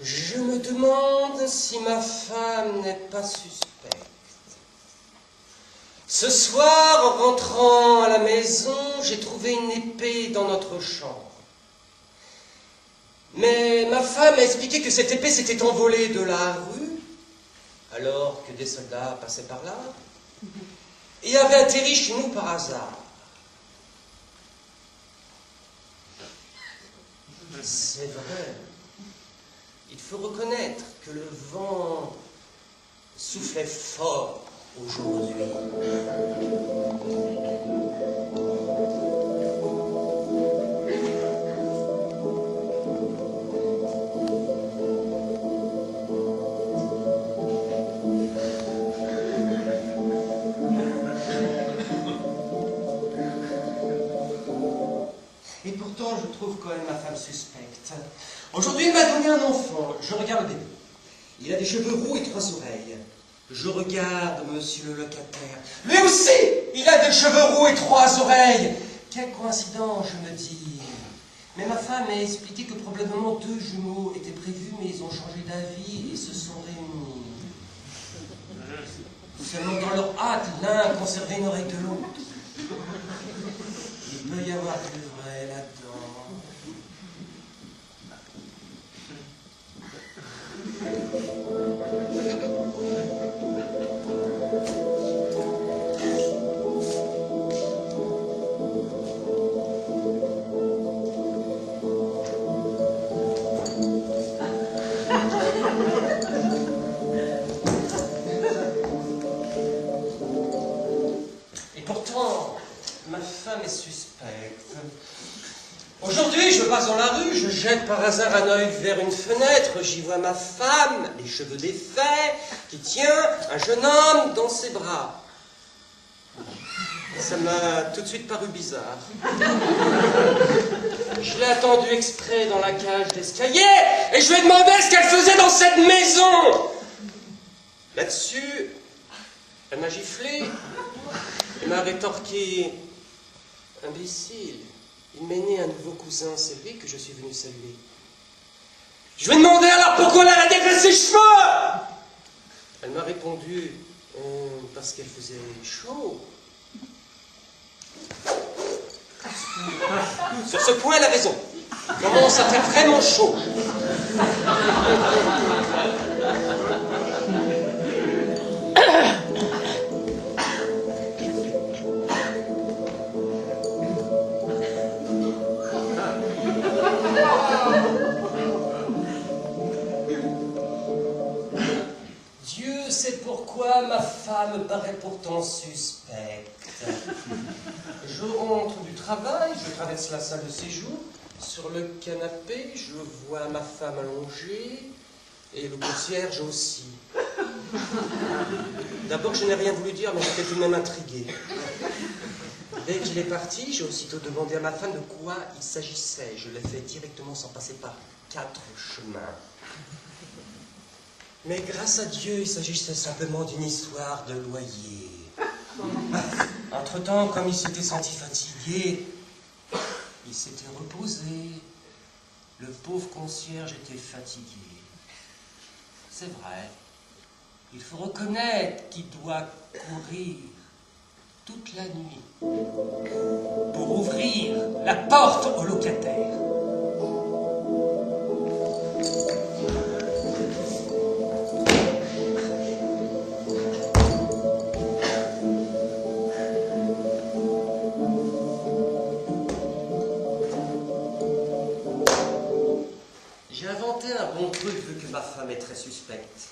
Je me demande si ma femme n'est pas suspecte. Ce soir, en rentrant à la maison, j'ai trouvé une épée dans notre chambre. Mais ma femme a expliqué que cette épée s'était envolée de la rue, alors que des soldats passaient par là, et avait atterri chez nous par hasard. C'est vrai. Il faut reconnaître que le vent soufflait fort aujourd'hui. Et pourtant, je trouve quand même ma femme suspecte. Aujourd'hui, il m'a donné un enfant. Je regarde le bébé. Il a des cheveux roux et 3 oreilles. Je regarde monsieur le locataire. Lui aussi, il a des cheveux roux et 3 oreilles. Quelle coïncidence, je me dis. Mais ma femme m'a expliqué que probablement 2 jumeaux étaient prévus, mais ils ont changé d'avis et se sont réunis. Seulement dans leur hâte, l'un conservait une oreille de l'autre. Il peut y avoir du vrai là-dedans. Et pourtant, ma femme est suspecte. Aujourd'hui, je passe dans la rue, je jette par hasard un œil vers une fenêtre, j'y vois ma femme, les cheveux défaits, qui tient un jeune homme dans ses bras. Ça m'a tout de suite paru bizarre. Je l'ai attendue exprès dans la cage d'escalier et je lui ai demandé ce qu'elle faisait dans cette maison. Là-dessus, elle m'a giflé et m'a rétorqué « Imbécile, il m'est né un nouveau cousin, c'est lui que je suis venu saluer. » Je lui ai demandé alors pourquoi elle a dégraissé ses cheveux. Elle m'a répondu « Parce qu'elle faisait chaud. » Sur ce point, elle a raison. Il commence à faire vraiment chaud. Dieu sait pourquoi ma femme paraît pourtant suspecte. Je rentre du travail, je traverse la salle de séjour. Sur le canapé, je vois ma femme allongée et le concierge aussi. D'abord, je n'ai rien voulu dire, mais j'étais tout de même intrigué. Dès qu'il est parti, j'ai aussitôt demandé à ma femme de quoi il s'agissait. Je l'ai fait directement sans passer par 4 chemins. Mais grâce à Dieu, il s'agissait simplement d'une histoire de loyer. Entre-temps, comme il s'était senti fatigué, il s'était reposé. Le pauvre concierge était fatigué. C'est vrai. Il faut reconnaître qu'il doit courir toute la nuit pour ouvrir la porte au locataire. femme est très suspecte.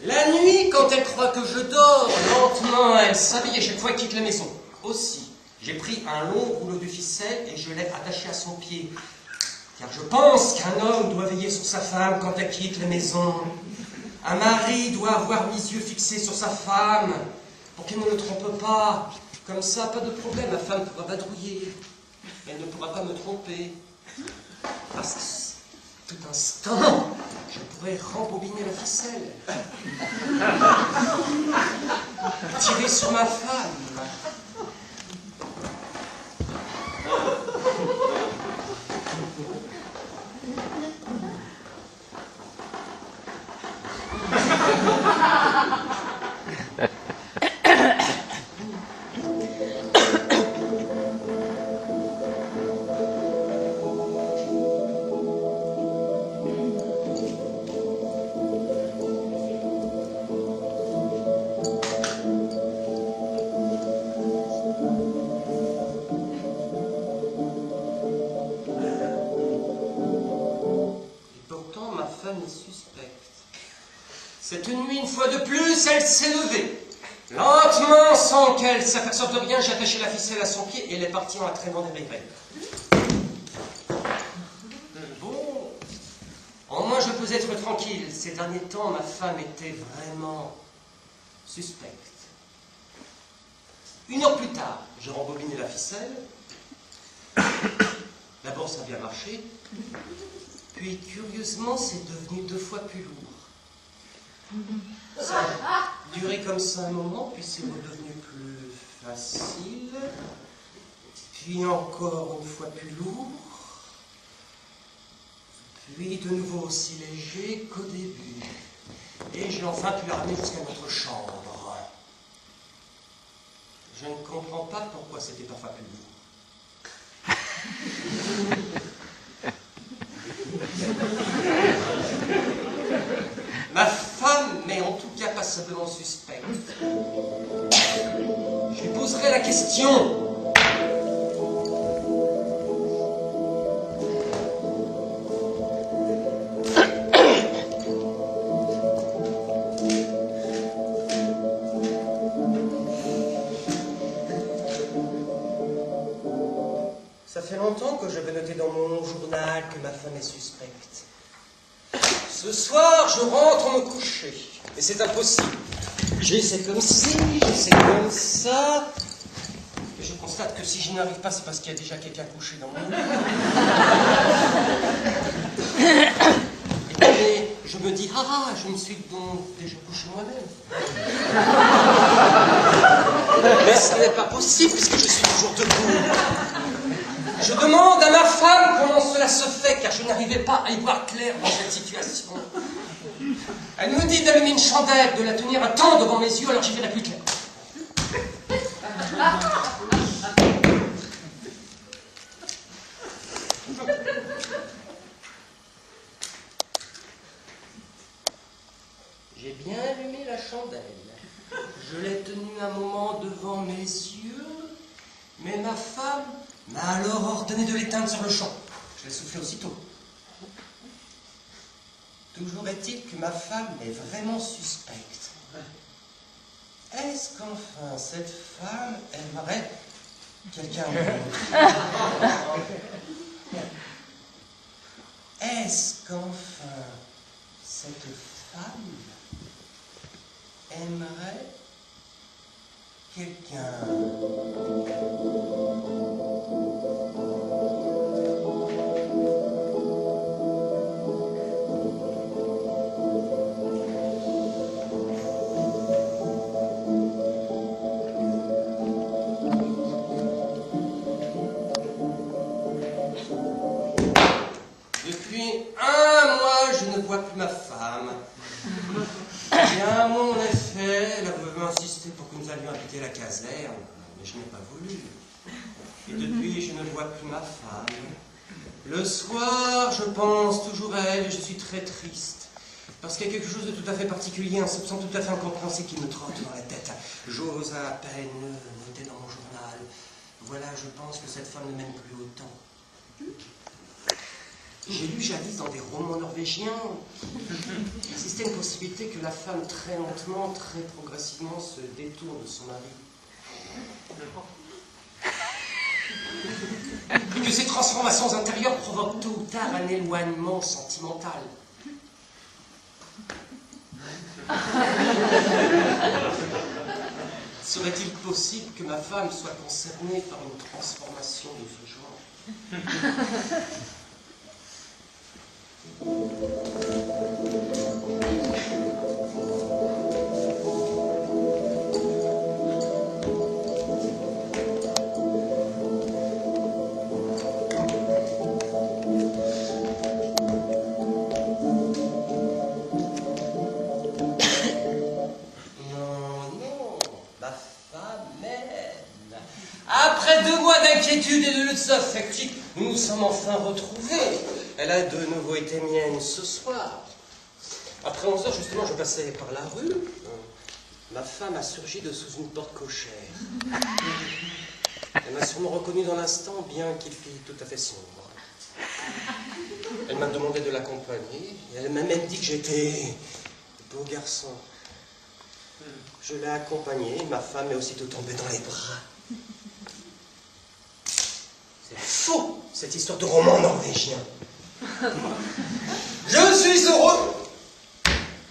La nuit, quand elle croit que je dors, lentement, elle s'habille et chaque fois elle quitte la maison. Aussi, j'ai pris un long rouleau de ficelle et je l'ai attaché à son pied. Car je pense qu'un homme doit veiller sur sa femme quand elle quitte la maison. Un mari doit avoir les yeux fixés sur sa femme pour qu'elle ne le trompe pas. Comme ça, pas de problème, ma femme pourra vadrouiller. Elle ne pourra pas me tromper. Parce que tout instant, je pourrais rembobiner la ficelle. Tirer sur ma femme. Cette nuit, une fois de plus, elle s'est levée. Lentement, sans qu'elle s'aperçoive de rien, j'ai attaché la ficelle à son pied et elle est partie en la traînant derrière elle. Bon, au moins je peux être tranquille. Ces derniers temps, ma femme était vraiment suspecte. 1 heure plus tard, j'ai rembobiné la ficelle. D'abord, ça a bien marché. Puis, curieusement, c'est devenu 2 fois plus lourd. Ça a duré comme ça un moment, puis c'est redevenu plus facile. Puis encore 1 fois plus lourd. Puis de nouveau aussi léger qu'au début. Et j'ai enfin pu la ramener jusqu'à notre chambre. Je ne comprends pas pourquoi c'était parfois plus lourd. Ma femme n'est en tout cas passablement suspecte. Je lui poserai la question. Ça fait longtemps que je vais noter dans mon journal que ma femme est suspecte. Ce soir, je rentre me coucher. Mais c'est impossible. J'essaie comme ci, j'essaie comme ça. Et je constate que si je n'arrive pas, c'est parce qu'il y a déjà quelqu'un couché dans mon lit. Et puis, je me dis, je me suis donc déjà couché moi-même. Mais ce n'est pas possible puisque je suis toujours debout. Je demande à ma femme comment cela se fait, car je n'arrivais pas à y voir clair dans cette situation. Elle me dit d'allumer une chandelle, de la tenir un temps devant mes yeux, alors j'y verrai plus clair. J'ai bien allumé la chandelle. Je l'ai tenue un moment devant mes yeux, mais ma femme m'a alors ordonné de l'éteindre sur le champ. Je l'ai soufflé aussitôt. Toujours est-il que ma femme est vraiment suspecte. Est-ce qu'enfin cette femme aimerait quelqu'un d'autre? Est-ce qu'enfin cette femme aimerait quelqu'un? Depuis 1 mois, je ne vois plus ma femme. Bien, en effet, elle avait insisté pour que nous allions habiter la caserne, mais je n'ai pas voulu. Et depuis, je ne vois plus ma femme. Le soir, je pense toujours à elle et je suis très triste. Parce qu'il y a quelque chose de tout à fait particulier, un soupçon tout à fait incompréhensible qui me trotte dans la tête. J'ose à peine noter dans mon journal. Voilà, je pense que cette femme ne m'aime plus autant. J'ai lu jadis dans des romans norvégiens qu'il existait une possibilité que la femme très lentement, très progressivement se détourne de son mari. Et que ces transformations intérieures provoquent tôt ou tard un éloignement sentimental. Serait-il possible que ma femme soit concernée par une transformation de ce genre? Après 2 mois d'inquiétude et de luttes affectives, nous nous sommes enfin retrouvés. Elle a de nouveau été mienne ce soir. Après 11 heures, justement, je passais par la rue. Ma femme a surgi de sous une porte cochère. Elle m'a sûrement reconnu dans l'instant, bien qu'il fît tout à fait sombre. Elle m'a demandé de l'accompagner. Et elle m'a même dit que j'étais beau garçon. Je l'ai accompagnée. Ma femme est aussitôt tombée dans les bras. C'est faux, cette histoire de roman norvégien. Je suis heureux.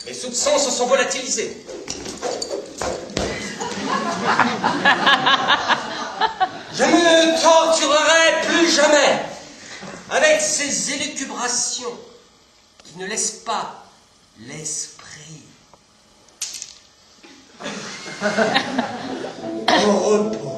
Mes soupçons se sont volatilisés. Je ne torturerai plus jamais avec ces élucubrations qui ne laissent pas l'esprit au repos.